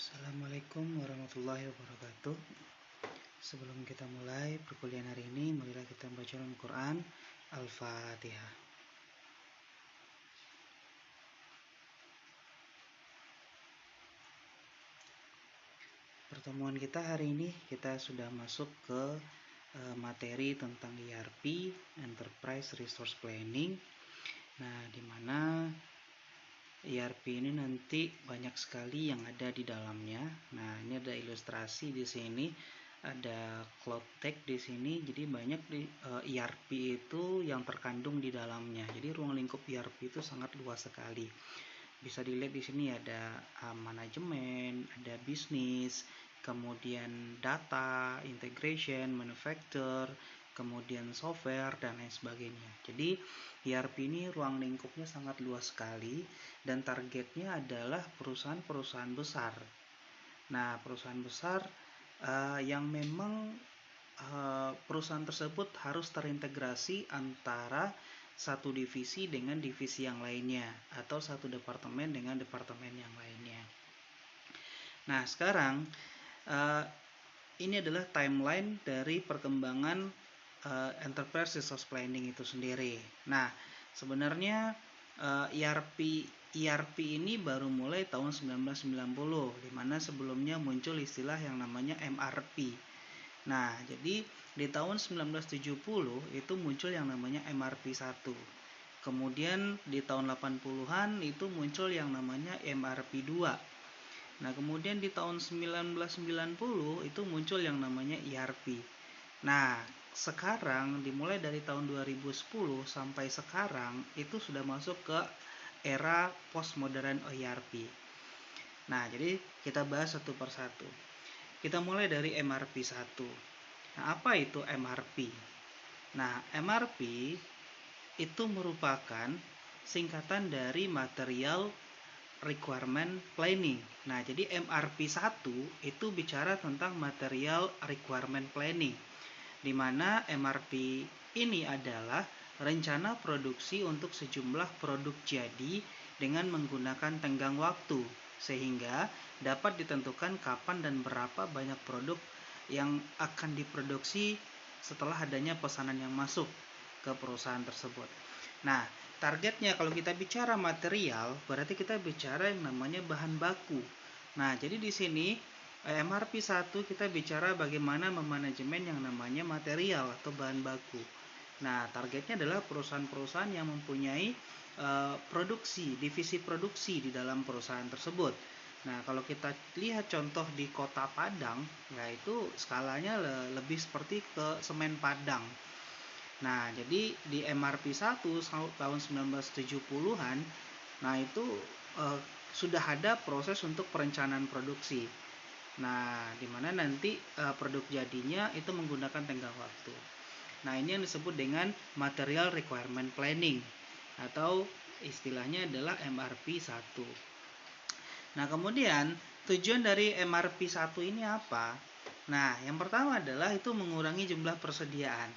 Assalamualaikum warahmatullahi wabarakatuh. Sebelum kita mulai perkuliahan hari ini, marilah kita membaca Al-Quran Al-Fatihah. Pertemuan kita hari ini, kita sudah masuk ke materi tentang ERP, Enterprise Resource Planning. Nah, di mana ERP ini nanti banyak sekali yang ada di dalamnya. Nah, ini ada ilustrasi di sini, ada cloud tech di sini. Jadi banyak di ERP itu yang terkandung di dalamnya. Jadi ruang lingkup ERP itu sangat luas sekali. Bisa dilihat di sini ada manajemen, ada bisnis, kemudian data, integration, manufacture, kemudian software, dan lain sebagainya. Jadi ERP ini ruang lingkupnya sangat luas sekali dan targetnya adalah perusahaan-perusahaan besar. Nah, perusahaan besar yang memang perusahaan tersebut harus terintegrasi antara satu divisi dengan divisi yang lainnya atau satu departemen dengan departemen yang lainnya. Nah, sekarang ini adalah timeline dari perkembangan Enterprise Resource Planning itu sendiri. Nah, sebenarnya ERP ini baru mulai tahun 1990, di mana sebelumnya muncul istilah yang namanya MRP. Nah, jadi di tahun 1970 itu muncul yang namanya MRP 1. Kemudian di tahun 80-an itu muncul yang namanya MRP 2. Nah, kemudian di tahun 1990 itu muncul yang namanya ERP. Nah, sekarang dimulai dari tahun 2010 sampai sekarang itu sudah masuk ke era postmodern ERP. Nah, jadi kita bahas satu persatu. Kita mulai dari MRP 1. Nah, apa itu MRP? Nah, MRP itu merupakan singkatan dari Material Requirement Planning. Nah, jadi MRP 1 itu bicara tentang Material Requirement Planning, di mana MRP ini adalah rencana produksi untuk sejumlah produk jadi dengan menggunakan tenggang waktu, sehingga dapat ditentukan kapan dan berapa banyak produk yang akan diproduksi setelah adanya pesanan yang masuk ke perusahaan tersebut. Nah, targetnya kalau kita bicara material, berarti kita bicara yang namanya bahan baku. Nah, jadi di sini MRP 1 kita bicara bagaimana memanajemen yang namanya material atau bahan baku. Nah, targetnya adalah perusahaan-perusahaan yang mempunyai produksi, divisi produksi di dalam perusahaan tersebut. Nah, kalau kita lihat contoh di Kota Padang, yaitu skalanya lebih seperti ke semen Padang. Nah, jadi di MRP 1 tahun 1970-an, nah itu sudah ada proses untuk perencanaan produksi. Nah, di mana nanti produk jadinya itu menggunakan tenggang waktu. Nah, ini yang disebut dengan Material Requirement Planning atau istilahnya adalah MRP 1. Nah, kemudian tujuan dari MRP 1 ini apa? Nah, yang pertama adalah itu mengurangi jumlah persediaan.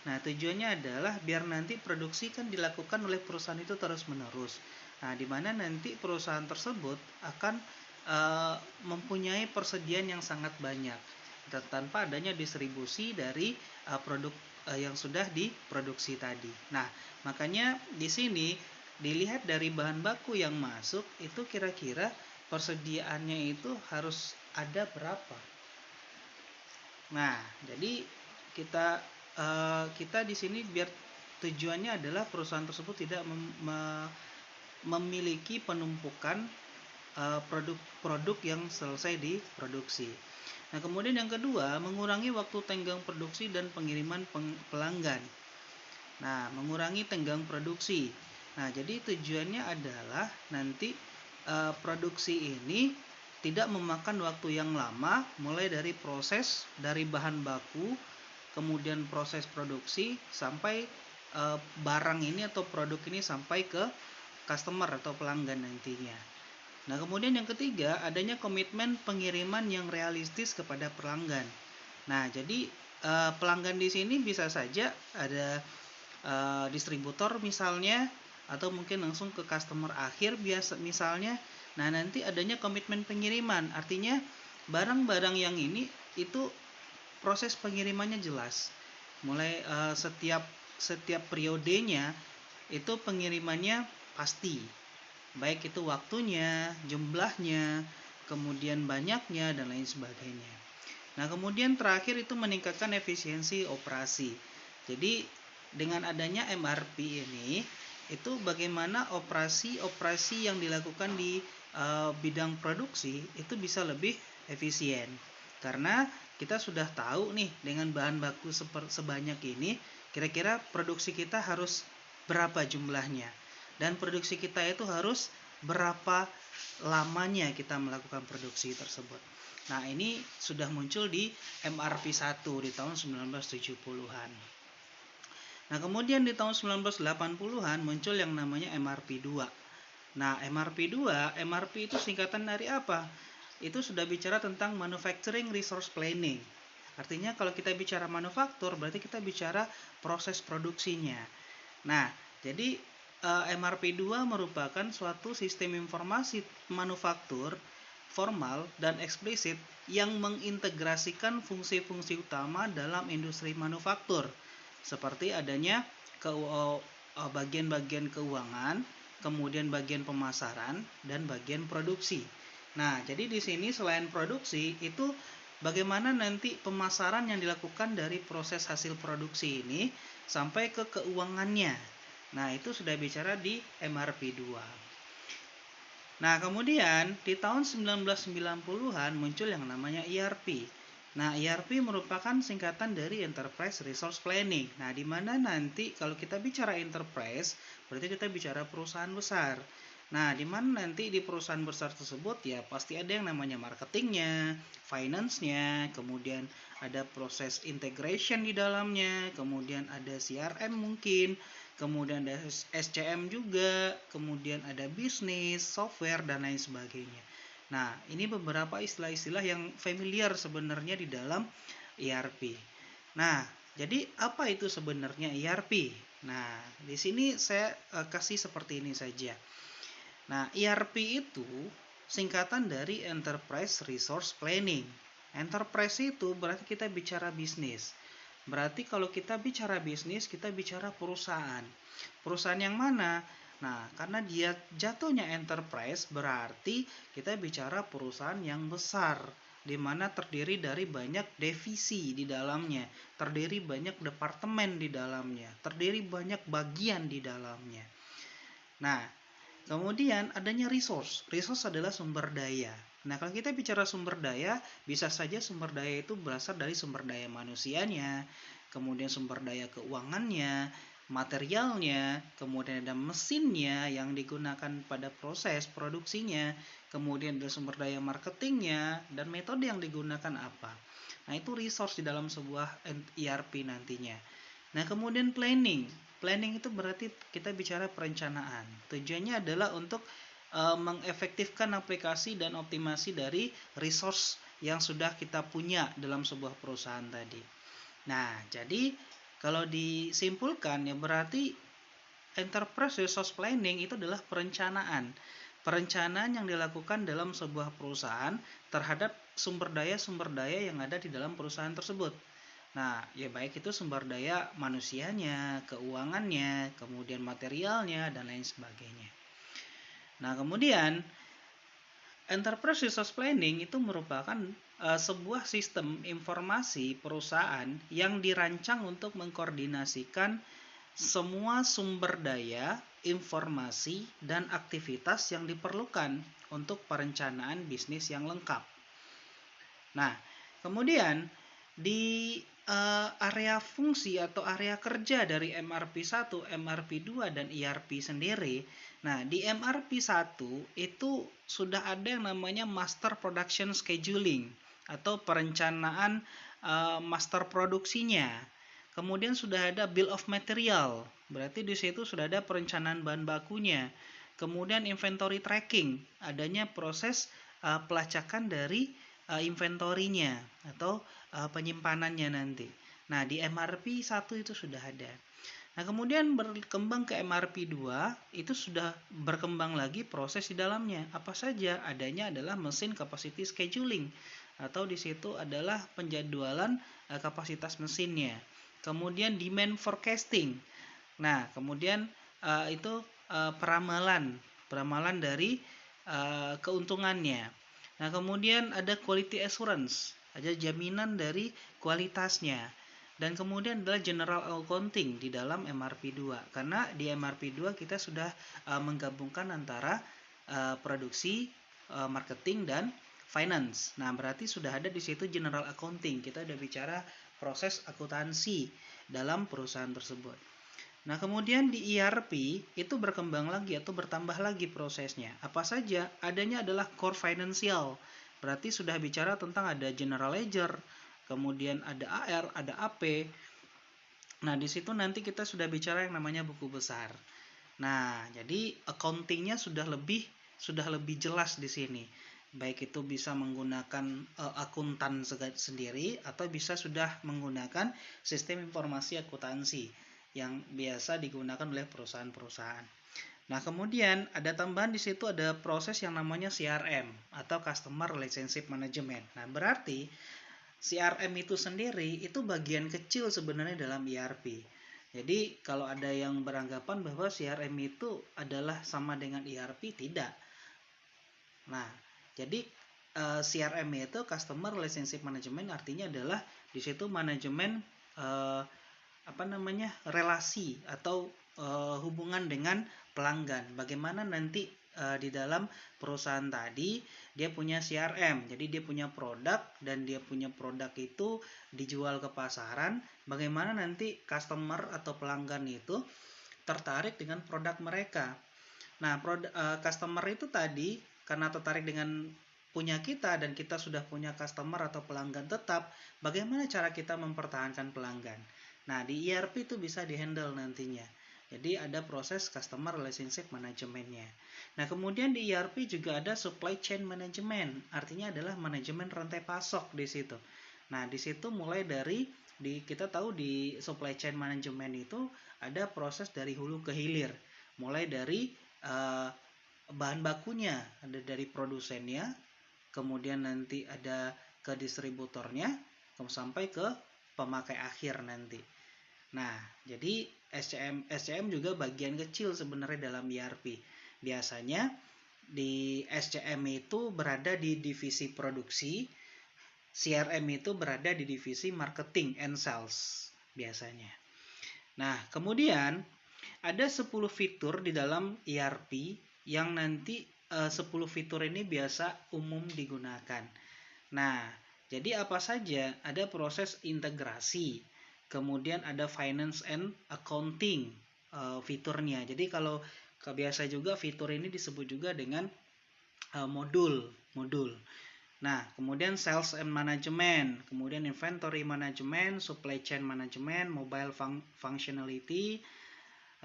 Nah, tujuannya adalah biar nanti produksi kan dilakukan oleh perusahaan itu terus-menerus. Nah, di mana nanti perusahaan tersebut akan mempunyai persediaan yang sangat banyak tanpa adanya distribusi dari produk yang sudah diproduksi tadi. Nah, makanya di sini dilihat dari bahan baku yang masuk itu kira-kira persediaannya itu harus ada berapa. Nah, jadi kita di sini biar tujuannya adalah perusahaan tersebut tidak memiliki penumpukan produk-produk yang selesai diproduksi. Nah, kemudian yang kedua, mengurangi waktu tenggang produksi dan pengiriman pelanggan. Nah, mengurangi tenggang produksi. Nah, jadi tujuannya adalah nanti produksi ini tidak memakan waktu yang lama, mulai dari proses dari bahan baku, kemudian proses produksi sampai barang ini atau produk ini sampai ke customer atau pelanggan nantinya. Nah, kemudian yang ketiga, adanya komitmen pengiriman yang realistis kepada pelanggan. Nah, jadi pelanggan di sini bisa saja ada distributor misalnya, atau mungkin langsung ke customer akhir biasa misalnya. Nah, nanti adanya komitmen pengiriman, artinya barang-barang yang ini itu proses pengirimannya jelas. Mulai setiap periodenya itu pengirimannya pasti. Baik itu waktunya, jumlahnya, kemudian banyaknya dan lain sebagainya. Nah, kemudian terakhir itu meningkatkan efisiensi operasi. Jadi dengan adanya MRP ini, itu bagaimana operasi-operasi yang dilakukan di bidang produksi itu bisa lebih efisien. Karena kita sudah tahu nih dengan bahan baku sebanyak ini, kira-kira produksi kita harus berapa jumlahnya. Dan produksi kita itu harus berapa lamanya kita melakukan produksi tersebut. Nah, ini sudah muncul di MRP 1 di tahun 1970-an. Nah, kemudian di tahun 1980-an muncul yang namanya MRP 2. Nah, MRP 2, MRP itu singkatan dari apa? Itu sudah bicara tentang Manufacturing Resource Planning. Artinya kalau kita bicara manufaktur, berarti kita bicara proses produksinya. Nah, jadi MRP 2 merupakan suatu sistem informasi manufaktur formal dan eksplisit yang mengintegrasikan fungsi-fungsi utama dalam industri manufaktur, seperti adanya bagian-bagian keuangan, kemudian bagian pemasaran, dan bagian produksi. Nah, jadi di sini selain produksi, itu bagaimana nanti pemasaran yang dilakukan dari proses hasil produksi ini sampai ke keuangannya. Nah, itu sudah bicara di MRP 2. Nah, kemudian di tahun 1990-an muncul yang namanya ERP. Nah, ERP merupakan singkatan dari Enterprise Resource Planning. Nah, di mana nanti kalau kita bicara enterprise, berarti kita bicara perusahaan besar. Nah, di mana nanti di perusahaan besar tersebut ya pasti ada yang namanya marketingnya, finance-nya, kemudian ada proses integration di dalamnya, kemudian ada CRM mungkin, kemudian ada SCM juga, kemudian ada bisnis, software, dan lain sebagainya. Nah, ini beberapa istilah-istilah yang familiar sebenarnya di dalam ERP. Nah, jadi apa itu sebenarnya ERP? Nah, di sini saya kasih seperti ini saja. Nah, ERP itu singkatan dari Enterprise Resource Planning. Enterprise itu berarti kita bicara bisnis. Berarti kalau kita bicara bisnis, kita bicara perusahaan. Perusahaan yang mana? Nah, karena dia jatuhnya enterprise, berarti kita bicara perusahaan yang besar, di mana terdiri dari banyak divisi di dalamnya, terdiri banyak departemen di dalamnya, terdiri banyak bagian di dalamnya. Nah, kemudian adanya resource. Resource adalah sumber daya. Nah, kalau kita bicara sumber daya, bisa saja sumber daya itu berasal dari sumber daya manusianya, kemudian sumber daya keuangannya, materialnya, kemudian ada mesinnya yang digunakan pada proses produksinya, kemudian ada sumber daya marketingnya, dan metode yang digunakan apa. Nah, itu resource di dalam sebuah ERP nantinya. Nah, kemudian planning. Planning itu berarti kita bicara perencanaan. Tujuannya adalah untuk mengefektifkan aplikasi dan optimasi dari resource yang sudah kita punya dalam sebuah perusahaan tadi. Nah, jadi kalau disimpulkan ya berarti enterprise resource planning itu adalah perencanaan. Perencanaan yang dilakukan dalam sebuah perusahaan terhadap sumber daya yang ada di dalam perusahaan tersebut. Nah, ya baik itu sumber daya manusianya, keuangannya, kemudian materialnya, dan lain sebagainya. Nah, kemudian Enterprise Resource Planning itu merupakan sebuah sistem informasi perusahaan yang dirancang untuk mengkoordinasikan semua sumber daya, informasi, dan aktivitas yang diperlukan untuk perencanaan bisnis yang lengkap. Nah, kemudian di area fungsi atau area kerja dari MRP 1, MRP 2, dan ERP sendiri. Nah, di MRP 1 itu sudah ada yang namanya Master Production Scheduling atau perencanaan master produksinya. Kemudian sudah ada Bill of Material, berarti di situ sudah ada perencanaan bahan bakunya. Kemudian inventory tracking, adanya proses pelacakan dari inventorinya atau penyimpanannya nanti. Nah, di MRP 1 itu sudah ada. Nah, kemudian berkembang ke MRP2, itu sudah berkembang lagi proses di dalamnya. Apa saja? Adanya adalah mesin capacity scheduling, atau di situ adalah penjadwalan kapasitas mesinnya. Kemudian demand forecasting. Nah, kemudian itu peramalan dari keuntungannya. Nah, kemudian ada quality assurance, ada jaminan dari kualitasnya. Dan kemudian adalah general accounting di dalam MRP2. Karena di MRP2 kita sudah menggabungkan antara produksi, marketing, dan finance. Nah, berarti sudah ada di situ general accounting. Kita udah bicara proses akuntansi dalam perusahaan tersebut. Nah, kemudian di ERP itu berkembang lagi atau bertambah lagi prosesnya. Apa saja? Adanya adalah core financial. Berarti sudah bicara tentang ada general ledger, kemudian ada AR, ada AP. Nah, di situ nanti kita sudah bicara yang namanya buku besar. Nah, jadi accountingnya sudah lebih jelas di sini. Baik itu bisa menggunakan akuntan sendiri atau bisa sudah menggunakan sistem informasi akuntansi yang biasa digunakan oleh perusahaan-perusahaan. Nah, kemudian ada tambahan di situ, ada proses yang namanya CRM atau Customer Relationship Management. Nah, berarti CRM itu sendiri itu bagian kecil sebenarnya dalam ERP. Jadi kalau ada yang beranggapan bahwa CRM itu adalah sama dengan ERP, tidak. Nah, jadi CRM itu Customer Relationship Management artinya adalah di situ manajemen relasi atau hubungan dengan pelanggan. Bagaimana nanti di dalam perusahaan tadi dia punya CRM, jadi dia punya produk dan dia punya produk itu dijual ke pasaran. Bagaimana nanti customer atau pelanggan itu tertarik dengan produk mereka. Nah, customer itu tadi karena tertarik dengan punya kita dan kita sudah punya customer atau pelanggan tetap, bagaimana cara kita mempertahankan pelanggan? Nah, di ERP itu bisa dihandle nantinya. Jadi ada proses customer relationship manajemennya. Nah, kemudian di ERP juga ada supply chain management, artinya adalah manajemen rantai pasok di situ. Nah, di situ mulai dari kita tahu di supply chain management itu ada proses dari hulu ke hilir, mulai dari bahan bakunya, ada dari produsennya, kemudian nanti ada ke distributornya, sampai ke pemakai akhir nanti. Nah, jadi SCM juga bagian kecil sebenarnya dalam ERP. Biasanya di SCM itu berada di divisi produksi, CRM itu berada di divisi marketing and sales biasanya. Nah, kemudian ada 10 fitur di dalam ERP yang nanti 10 fitur ini biasa umum digunakan. Nah, jadi apa saja? Ada proses integrasi, kemudian ada finance and accounting fiturnya. Jadi kalau biasa juga fitur ini disebut juga dengan modul. Nah, kemudian sales and management, kemudian inventory management, supply chain management, mobile functionality,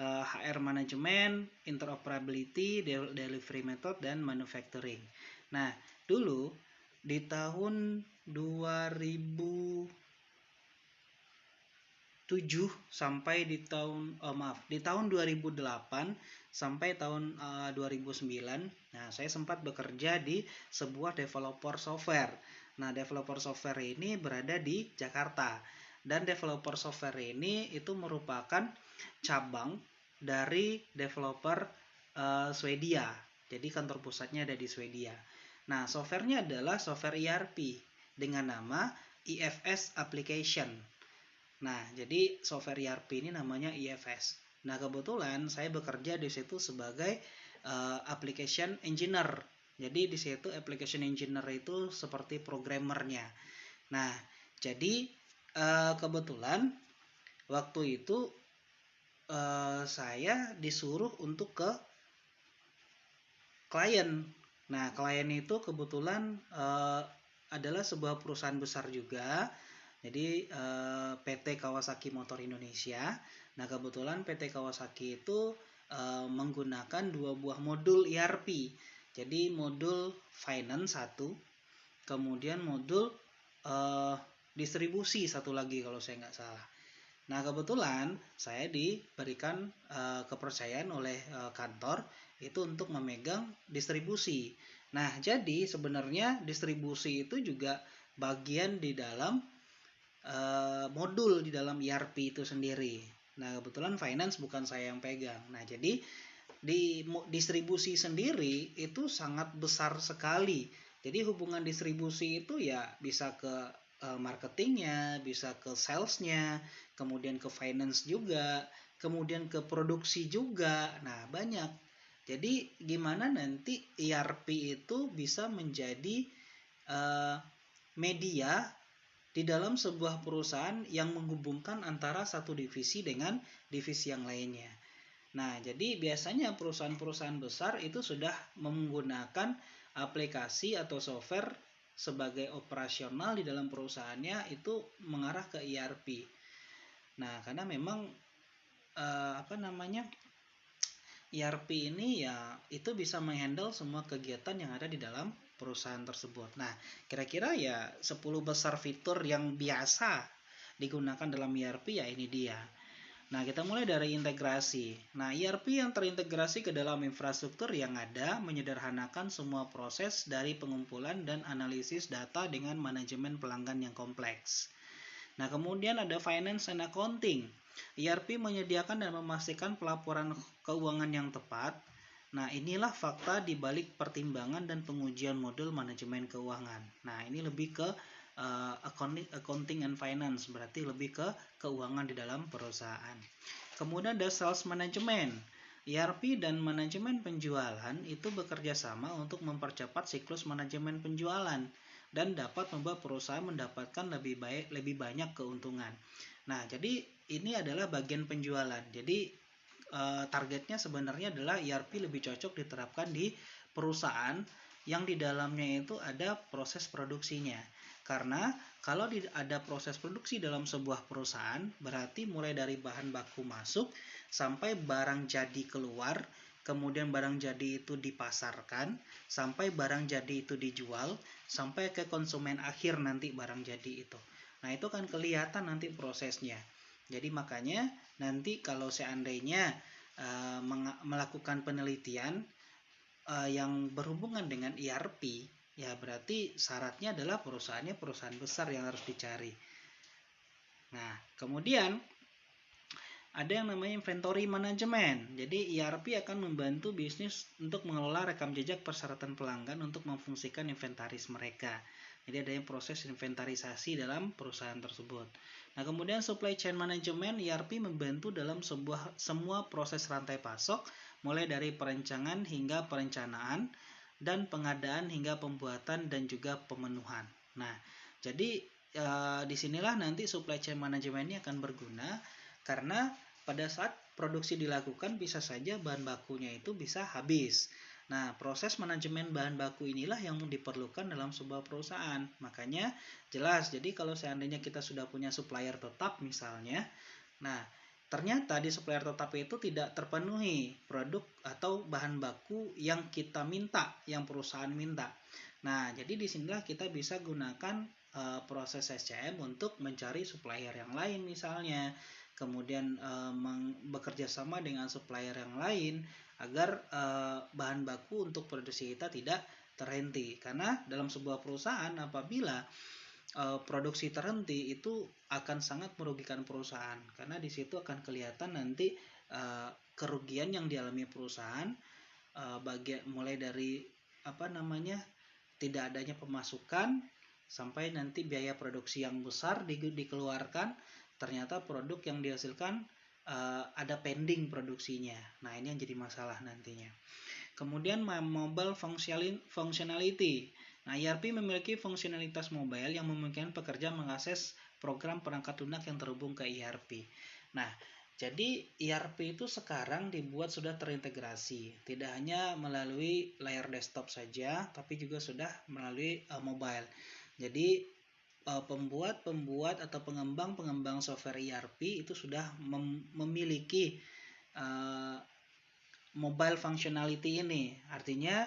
HR management, interoperability, delivery method, dan manufacturing. Nah, dulu di tahun 2007 sampai di tahun 2008 sampai tahun 2009. Nah, saya sempat bekerja di sebuah developer software. Nah, developer software ini berada di Jakarta. Dan developer software ini itu merupakan cabang dari developer Swedia. Jadi kantor pusatnya ada di Swedia. Nah, softwarenya adalah software ERP dengan nama IFS Application. Nah, jadi software ERP ini namanya IFS. Nah, kebetulan saya bekerja di situ sebagai application engineer. Jadi di situ application engineer itu seperti programmernya. Nah, jadi kebetulan waktu itu saya disuruh untuk ke klien. Nah, klien itu kebetulan adalah sebuah perusahaan besar juga. Jadi PT Kawasaki Motor Indonesia. Nah, kebetulan PT Kawasaki itu menggunakan 2 buah modul ERP. Jadi modul finance 1, kemudian modul distribusi 1 lagi kalau saya nggak salah. Nah, kebetulan saya diberikan kepercayaan oleh kantor itu untuk memegang distribusi. Nah, jadi sebenarnya distribusi itu juga bagian di dalam modul di dalam ERP itu sendiri. Nah, kebetulan finance bukan saya yang pegang. Nah, jadi di distribusi sendiri itu sangat besar sekali. Jadi hubungan distribusi itu ya bisa ke marketingnya, bisa ke salesnya, kemudian ke finance juga, kemudian ke produksi juga. Nah, banyak. Jadi gimana nanti ERP itu bisa menjadi media di dalam sebuah perusahaan yang menghubungkan antara satu divisi dengan divisi yang lainnya. Nah, jadi biasanya perusahaan-perusahaan besar itu sudah menggunakan aplikasi atau software sebagai operasional di dalam perusahaannya itu mengarah ke ERP. Nah, karena memang ERP ini ya itu bisa menghandle semua kegiatan yang ada di dalam perusahaan tersebut. Nah, kira-kira ya 10 besar fitur yang biasa digunakan dalam ERP ya ini dia. Nah, kita mulai dari integrasi. Nah, ERP yang terintegrasi ke dalam infrastruktur yang ada menyederhanakan semua proses dari pengumpulan dan analisis data dengan manajemen pelanggan yang kompleks. Nah, kemudian ada finance and accounting. ERP menyediakan dan memastikan pelaporan keuangan yang tepat. Nah, inilah fakta di balik pertimbangan dan pengujian modul manajemen keuangan. Nah, ini lebih ke accounting and finance, berarti lebih ke keuangan di dalam perusahaan. Kemudian ada sales management. ERP dan manajemen penjualan itu bekerja sama untuk mempercepat siklus manajemen penjualan dan dapat membuat perusahaan mendapatkan lebih banyak keuntungan. Nah, jadi ini adalah bagian penjualan. Jadi targetnya sebenarnya adalah ERP lebih cocok diterapkan di perusahaan yang di dalamnya itu ada proses produksinya. Karena kalau ada proses produksi dalam sebuah perusahaan, berarti mulai dari bahan baku masuk sampai barang jadi keluar, kemudian barang jadi itu dipasarkan, sampai barang jadi itu dijual, sampai ke konsumen akhir nanti barang jadi itu. Nah, itu kan kelihatan nanti prosesnya. Jadi makanya nanti kalau seandainya melakukan penelitian yang berhubungan dengan ERP, ya berarti syaratnya adalah perusahaannya perusahaan besar yang harus dicari. Nah, kemudian ada yang namanya inventory management. Jadi ERP akan membantu bisnis untuk mengelola rekam jejak persyaratan pelanggan untuk memfungsikan inventaris mereka. Jadi ada yang proses inventarisasi dalam perusahaan tersebut. Nah, kemudian supply chain management, ERP membantu dalam semua proses rantai pasok, mulai dari perencanaan hingga perencanaan, dan pengadaan hingga pembuatan dan juga pemenuhan. Nah, jadi disinilah nanti supply chain management ini akan berguna karena pada saat produksi dilakukan bisa saja bahan bakunya itu bisa habis. Nah, proses manajemen bahan baku inilah yang diperlukan dalam sebuah perusahaan. Makanya jelas, jadi kalau seandainya kita sudah punya supplier tetap misalnya, nah ternyata di supplier tetap itu tidak terpenuhi produk atau bahan baku yang kita minta, yang perusahaan minta. Nah, jadi disinilah kita bisa gunakan proses SCM untuk mencari supplier yang lain misalnya, kemudian bekerja sama dengan supplier yang lain agar bahan baku untuk produksi kita tidak terhenti. Karena dalam sebuah perusahaan apabila produksi terhenti itu akan sangat merugikan perusahaan, karena di situ akan kelihatan nanti kerugian yang dialami perusahaan mulai dari tidak adanya pemasukan sampai nanti biaya produksi yang besar dikeluarkan, ternyata produk yang dihasilkan ada pending produksinya. Nah, ini yang jadi masalah nantinya. Kemudian mobile functionality. Nah, ERP memiliki fungsionalitas mobile yang memungkinkan pekerja mengakses program perangkat lunak yang terhubung ke ERP. Nah, jadi ERP itu sekarang dibuat sudah terintegrasi, tidak hanya melalui layar desktop saja, tapi juga sudah melalui mobile. Jadi pembuat atau pengembang software ERP itu sudah memiliki mobile functionality ini. Artinya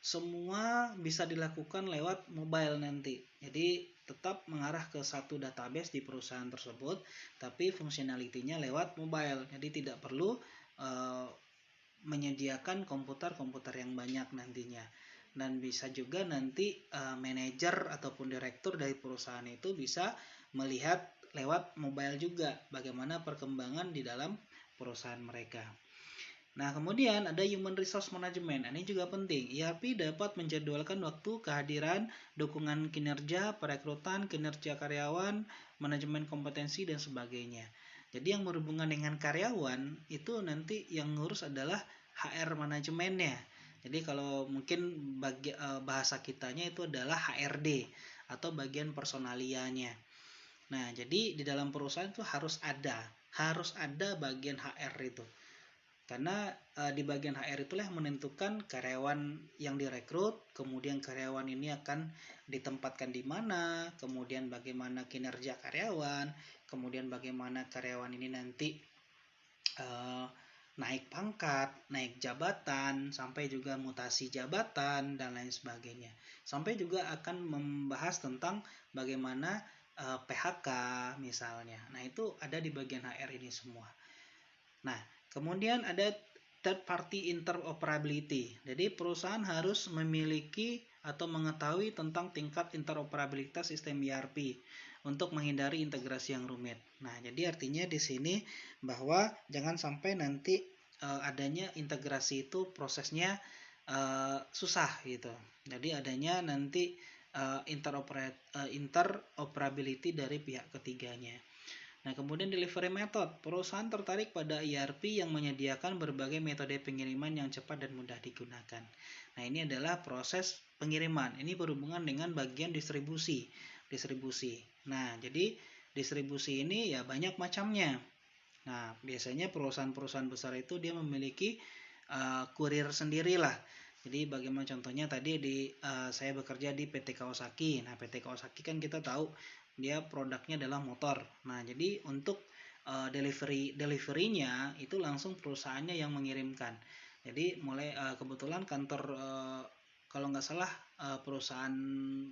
semua bisa dilakukan lewat mobile nanti. Jadi tetap mengarah ke satu database di perusahaan tersebut, tapi fungsionalitinya lewat mobile. Jadi tidak perlu menyediakan komputer-komputer yang banyak nantinya. Dan bisa juga nanti manajer ataupun direktur dari perusahaan itu bisa melihat lewat mobile juga bagaimana perkembangan di dalam perusahaan mereka. Nah, kemudian ada Human Resource Management. Ini juga penting. ERP dapat menjadwalkan waktu, kehadiran, dukungan kinerja, perekrutan, kinerja karyawan, manajemen kompetensi, dan sebagainya. Jadi yang berhubungan dengan karyawan itu nanti yang ngurus adalah HR manajemennya. Jadi kalau mungkin bahasa kitanya itu adalah HRD atau bagian personalianya. Nah, jadi di dalam perusahaan itu harus ada bagian HR itu. Karena di bagian HR itulah yang menentukan karyawan yang direkrut, kemudian karyawan ini akan ditempatkan di mana, kemudian bagaimana kinerja karyawan, kemudian bagaimana karyawan ini nanti naik pangkat, naik jabatan, sampai juga mutasi jabatan dan lain sebagainya. Sampai juga akan membahas tentang bagaimana PHK misalnya. Nah, itu ada di bagian HR ini semua. Nah, kemudian ada third party interoperability. Jadi perusahaan harus memiliki atau mengetahui tentang tingkat interoperabilitas sistem ERP untuk menghindari integrasi yang rumit. Nah, jadi artinya di sini bahwa jangan sampai nanti adanya integrasi itu prosesnya susah gitu. Jadi adanya nanti interoperability dari pihak ketiganya. Nah, kemudian delivery method. Perusahaan tertarik pada ERP yang menyediakan berbagai metode pengiriman yang cepat dan mudah digunakan. Nah, ini adalah proses pengiriman. Ini berhubungan dengan bagian distribusi. Nah, jadi distribusi ini ya banyak macamnya. Nah, biasanya perusahaan-perusahaan besar itu dia memiliki kurir sendirilah. Jadi bagaimana contohnya tadi saya bekerja di PT Kawasaki. Nah, PT Kawasaki kan kita tahu dia produknya adalah motor. Nah, jadi untuk deliverynya itu langsung perusahaannya yang mengirimkan. Jadi mulai kebetulan kantor kalau nggak salah perusahaan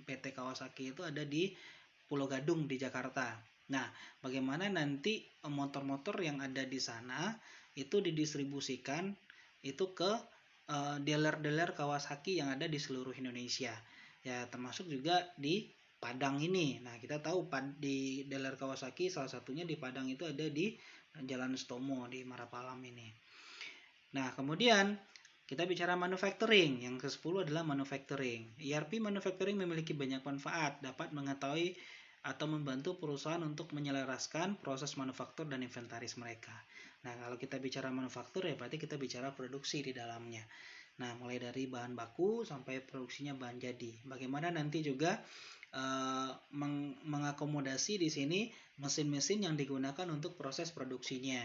PT Kawasaki itu ada di Pulau Gadung di Jakarta. Nah, bagaimana nanti motor-motor yang ada di sana itu didistribusikan itu ke dealer-dealer Kawasaki yang ada di seluruh Indonesia. Ya, termasuk juga di Padang ini. Nah, kita tahu di dealer Kawasaki salah satunya di Padang itu ada di Jalan Stomo di Marapalam ini. Nah, kemudian kita bicara manufacturing. Yang ke-10 adalah manufacturing. ERP manufacturing memiliki banyak manfaat, dapat mengetahui atau membantu perusahaan untuk menyelaraskan proses manufaktur dan inventaris mereka. Nah, kalau kita bicara manufaktur ya berarti kita bicara produksi di dalamnya. Nah, mulai dari bahan baku sampai produksinya bahan jadi. Bagaimana nanti juga mengakomodasi di sini mesin-mesin yang digunakan untuk proses produksinya.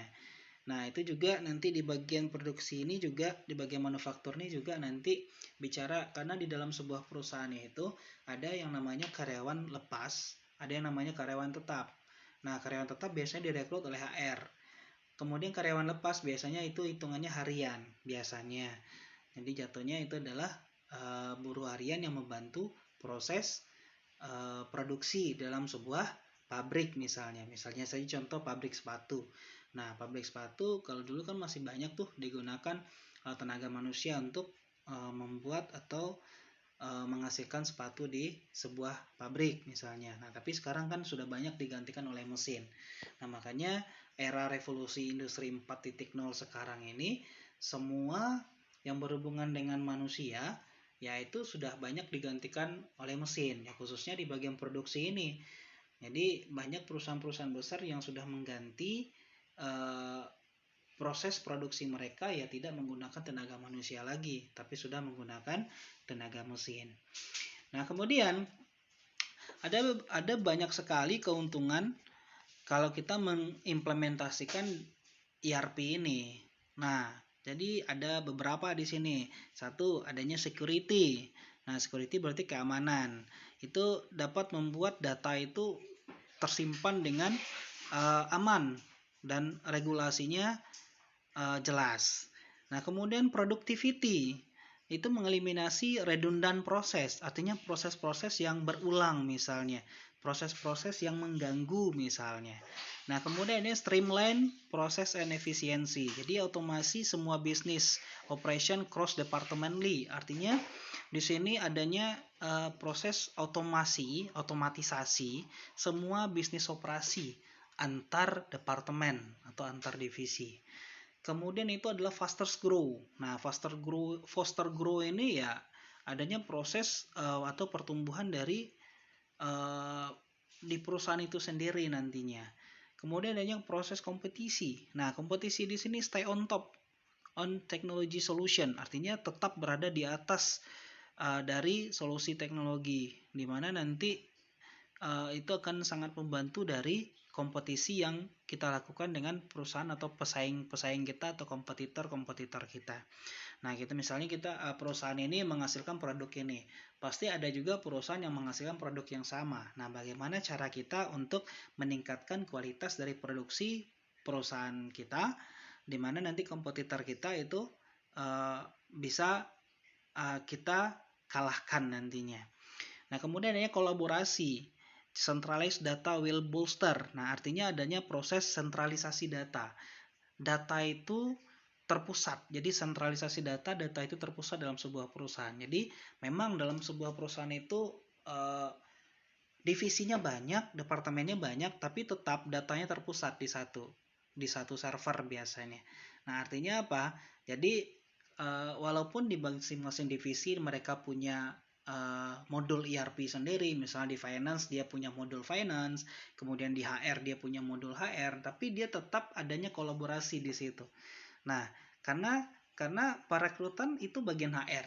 Nah, itu juga nanti di bagian produksi ini juga, di bagian manufaktur ini juga nanti bicara, karena di dalam sebuah perusahaan itu ada yang namanya karyawan lepas, ada yang namanya karyawan tetap. Nah, karyawan tetap biasanya direkrut oleh HR. Kemudian karyawan lepas biasanya itu hitungannya harian, biasanya. Jadi jatuhnya itu adalah buruh harian yang membantu proses produksi dalam sebuah pabrik misalnya. Misalnya saja contoh pabrik sepatu. Nah, pabrik sepatu kalau dulu kan masih banyak tuh digunakan tenaga manusia untuk membuat atau menghasilkan sepatu di sebuah pabrik misalnya. Nah, tapi sekarang kan sudah banyak digantikan oleh mesin. Nah, makanya era revolusi industri 4.0 sekarang ini semua yang berhubungan dengan manusia yaitu sudah banyak digantikan oleh mesin, ya khususnya di bagian produksi ini. Jadi banyak perusahaan-perusahaan besar yang sudah mengganti proses produksi mereka ya tidak menggunakan tenaga manusia lagi, tapi sudah menggunakan tenaga mesin. Nah, kemudian ada banyak sekali keuntungan kalau kita mengimplementasikan ERP ini. Nah, jadi ada beberapa di sini. Satu, adanya security. Nah, security berarti keamanan. Itu dapat membuat data itu tersimpan dengan aman dan regulasinya jelas. Nah, kemudian productivity. itu mengeliminasi redundant proses, artinya proses-proses yang berulang misalnya, proses-proses yang mengganggu misalnya. Nah, kemudian ini streamline proses and efisiensi. Jadi otomasi semua bisnis operation cross departmentally. Artinya di sini adanya proses otomatisasi semua bisnis operasi antar departemen atau antar divisi. Kemudian itu adalah faster grow. Nah, faster grow ini ya adanya proses atau pertumbuhan dari di perusahaan itu sendiri nantinya. Kemudian adanya proses kompetisi. Nah, kompetisi di sini stay on top on technology solution, artinya tetap berada di atas dari solusi teknologi, di mana nanti itu akan sangat membantu dari kompetisi yang kita lakukan dengan perusahaan atau pesaing kita atau kompetitor kita. Nah, perusahaan ini menghasilkan produk ini, pasti ada juga perusahaan yang menghasilkan produk yang sama. Nah, bagaimana cara kita untuk meningkatkan kualitas dari produksi perusahaan kita, di mana nanti kompetitor kita itu bisa kita kalahkan nantinya. Nah, kemudian adanya kolaborasi. Centralized data will bolster. Nah, artinya adanya proses sentralisasi data. Data itu terpusat. Jadi sentralisasi data itu terpusat dalam sebuah perusahaan. Jadi memang dalam sebuah perusahaan itu divisinya banyak, departemennya banyak, tapi tetap datanya terpusat di satu server biasanya. Nah, artinya apa? Jadi walaupun di masing-masing divisi mereka punya modul ERP sendiri, misalnya di finance dia punya modul finance, kemudian di HR dia punya modul HR, tapi dia tetap adanya kolaborasi di situ. Nah, karena perekrutan itu bagian HR,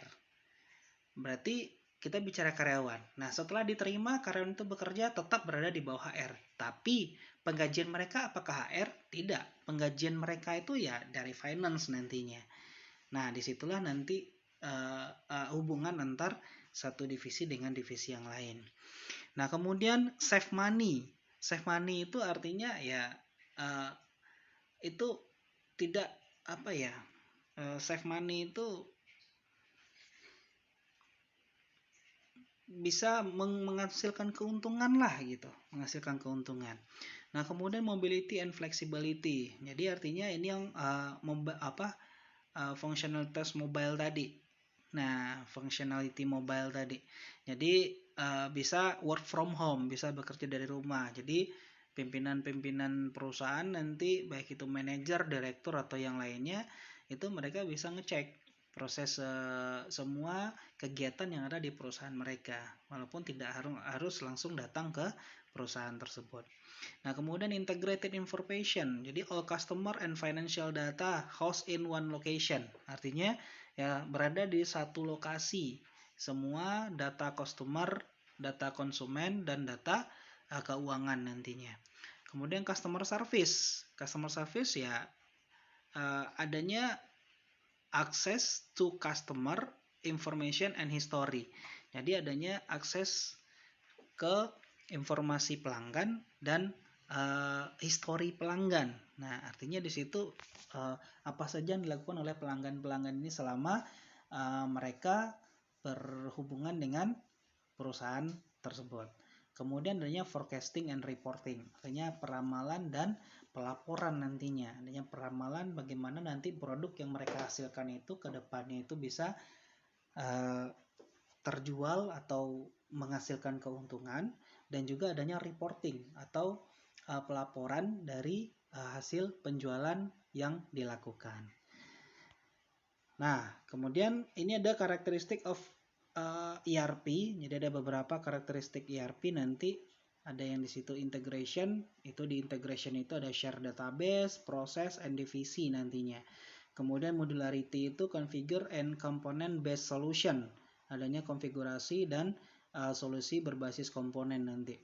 berarti kita bicara karyawan. Nah, setelah diterima, karyawan itu bekerja tetap berada di bawah HR, tapi penggajian mereka apakah HR? Tidak, penggajian mereka itu ya dari finance nantinya. Nah, disitulah nanti hubungan antar satu divisi dengan divisi yang lain. Nah, kemudian save money. Save money itu artinya ya itu tidak save money itu bisa menghasilkan keuntungan lah gitu, menghasilkan keuntungan. Nah, kemudian mobility and flexibility. Jadi artinya ini yang functionalitas mobile tadi. Nah, functionality mobile tadi. Jadi bisa work from home, bisa bekerja dari rumah. Jadi pimpinan-pimpinan perusahaan nanti baik itu manajer, direktur atau yang lainnya itu mereka bisa ngecek proses semua kegiatan yang ada di perusahaan mereka, walaupun tidak harus langsung datang ke perusahaan tersebut. Nah, kemudian integrated information. Jadi all customer and financial data housed in one location. Artinya ya berada di satu lokasi. Semua data customer, data konsumen, dan data keuangan nantinya. Kemudian customer service. Customer service ya adanya access to customer information and history. Jadi adanya akses ke informasi pelanggan dan histori pelanggan. Nah, artinya di situ apa saja yang dilakukan oleh pelanggan-pelanggan ini selama mereka berhubungan dengan perusahaan tersebut. Kemudian adanya forecasting and reporting, artinya peramalan dan pelaporan nantinya. Adanya peramalan bagaimana nanti produk yang mereka hasilkan itu ke depannya itu bisa terjual atau menghasilkan keuntungan, dan juga adanya reporting atau pelaporan dari hasil penjualan yang dilakukan. Nah, kemudian ini ada karakteristik of ERP. Jadi ada beberapa karakteristik ERP nanti. Ada yang di situ integration. Itu di integration itu ada share database, process, and divisi nantinya. Kemudian modularity itu configure and component based solution. Adanya konfigurasi dan solusi berbasis komponen nanti.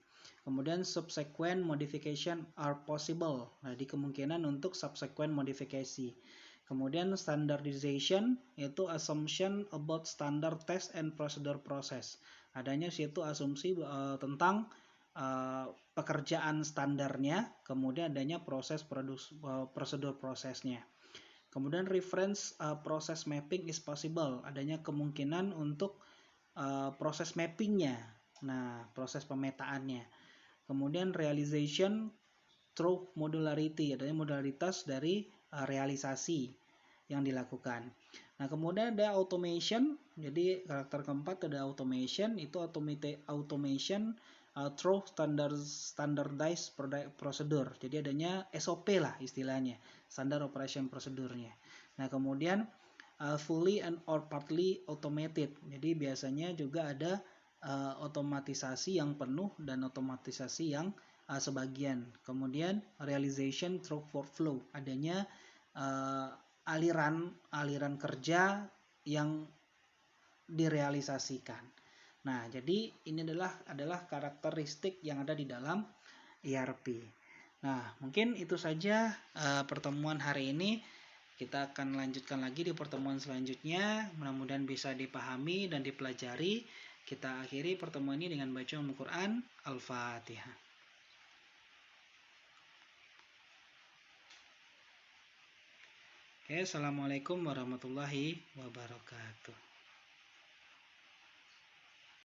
Kemudian subsequent modification are possible. Jadi kemungkinan untuk subsequent modifikasi. Kemudian standardization yaitu assumption about standard test and procedure process. Adanya situ asumsi tentang pekerjaan standarnya, kemudian adanya proses prosedur prosesnya. Kemudian reference process mapping is possible, adanya kemungkinan untuk proses mappingnya, nah proses pemetaannya. Kemudian realization through modularity, adanya modularitas dari realisasi yang dilakukan. Nah, kemudian ada automation. Jadi karakter keempat ada automation, itu automation through standardized procedure. Jadi adanya SOP lah istilahnya, standard operation procedure-nya. Nah, kemudian fully and or partly automated. Jadi biasanya juga ada otomatisasi yang penuh dan otomatisasi yang sebagian. Kemudian realization through workflow, adanya aliran kerja yang direalisasikan. Nah, jadi ini adalah karakteristik yang ada di dalam ERP. Nah, mungkin itu saja pertemuan hari ini. Kita akan lanjutkan lagi di pertemuan selanjutnya. Mudah-mudahan bisa dipahami dan dipelajari. Kita akhiri pertemuan ini dengan bacaan Al-Quran. Al-Fatihah. Oke, assalamualaikum warahmatullahi wabarakatuh.